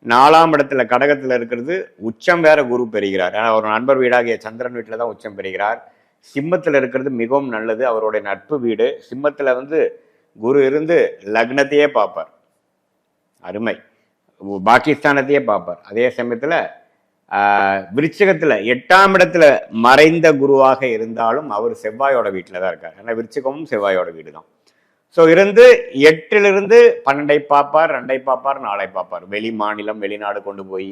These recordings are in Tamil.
4ஆம் இடத்துல கடகத்தில் இருக்கிறது உச்சம் வேற குரு பெறுகிறார். ஏன்னா ஒரு நண்பர் வீடாகிய சந்திரன் வீட்டில் தான் உச்சம் பெறுகிறார். சிம்மத்தில் இருக்கிறது மிகவும் நல்லது, அவருடைய நட்பு வீடு. சிம்மத்தில் குரு இருந்து லக்னத்தையே பார்ப்பார், அருமை. பாகிஸ்தானத்தையே பார்ப்பார். அதே சமயத்தில் விருச்சிகத்தில் 8ஆம் இடத்துல மறைந்த குருவாக இருந்தாலும் அவர் செவ்வாயோட வீட்டில் தான் இருக்கார். ஏன்னா விருச்சிகமும் செவ்வாயோட வீடு தான். ஸோ 8லிருந்து 12ஐ பார்ப்பார், 2ஐ பார்ப்பார், 4ஐ பார்ப்பார். வெளி மாநிலம் வெளிநாடு கொண்டு போய்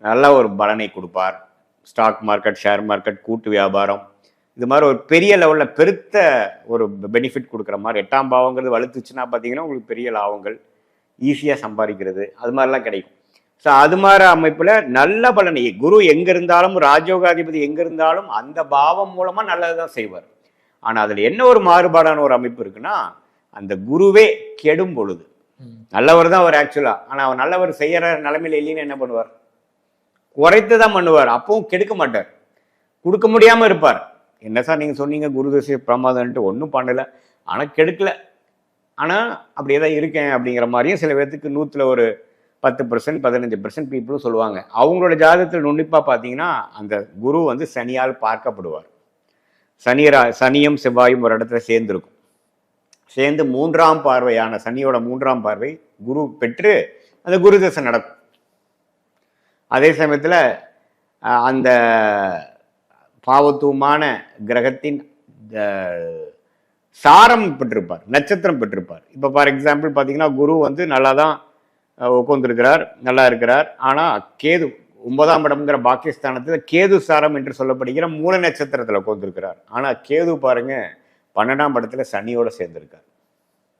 நல்ல ஒரு பலனை கொடுப்பார். ஸ்டாக் மார்க்கெட், ஷேர் மார்க்கெட், கூட்டு வியாபாரம், இது மாதிரி ஒரு பெரிய லெவலில் பெருத்த ஒரு பெனிஃபிட் கொடுக்குற மாதிரி. 8ஆம் பாவங்கிறது வலுத்துச்சுன்னா பார்த்தீங்கன்னா உங்களுக்கு பெரிய லாபங்கள், ஈஸியாக சம்பாதிக்கிறது, அது மாதிரிலாம் கிடைக்கும். ஸோ அது மாதிரி அமைப்பில் நல்ல பலனை குரு எங்கே இருந்தாலும், ராஜயோகாதிபதி எங்கே இருந்தாலும் அந்த பாவம் மூலமாக நல்லது தான் செய்வார். ஆனால் அதில் என்ன ஒரு மாறுபாடான ஒரு அமைப்பு இருக்குன்னா, அந்த குருவே கெடும் பொழுது, நல்லவர் தான் அவர் ஆக்சுவலாக, ஆனால் அவர் நல்லவர் செய்யற நிலைமையில இல்லைன்னு என்ன பண்ணுவார்? குறைத்து தான் பண்ணுவார். அப்பவும் கெடுக்க மாட்டார், கொடுக்க முடியாமல் இருப்பார். என்ன சார் நீங்கள் சொன்னீங்க குரு தசை பிரமாதம்ன்ட்டு, ஒன்றும் பண்ணலை ஆனால் கெடுக்கல, ஆனால் அப்படியே தான் இருக்கேன் அப்படிங்கிற மாதிரியும் சில பேர்த்துக்கு 100ல் ஒரு 10%, 15% பீப்புளும் சொல்லுவாங்க. அவங்களோட ஜாதகத்தில் நுண்ணிப்பாக பார்த்தீங்கன்னா அந்த குரு சனியால் பார்க்கப்படுவார். சனியும் செவ்வாயும் ஒரு இடத்துல சேர்ந்துருக்கும். சேர்ந்து 3ஆம் பார்வையான சனியோட 3ஆம் பார்வை குரு பெற்று அந்த குரு தசை நடக்கும். அதே சமயத்தில் அந்த பாவத்துவமான கிரகத்தின் சாரம் பெற்றிருப்பார், நட்சத்திரம் பெற்றிருப்பார். இப்போ ஃபார் எக்ஸாம்பிள் பார்த்தீங்கன்னா குரு நல்லா தான் உட்கார்ந்துருக்கிறார், நல்லா இருக்கிறார். ஆனால் கேது 9ஆம் இடம்ங்கிற பாகிஸ்தானத்தில் கேது சாரம் என்று சொல்லப்படுகிற மூல நட்சத்திரத்தில் உட்கார்ந்துருக்கிறார். ஆனால் கேது பாருங்க 12ஆம் இடத்துல சனியோட சேர்ந்திருக்கார்.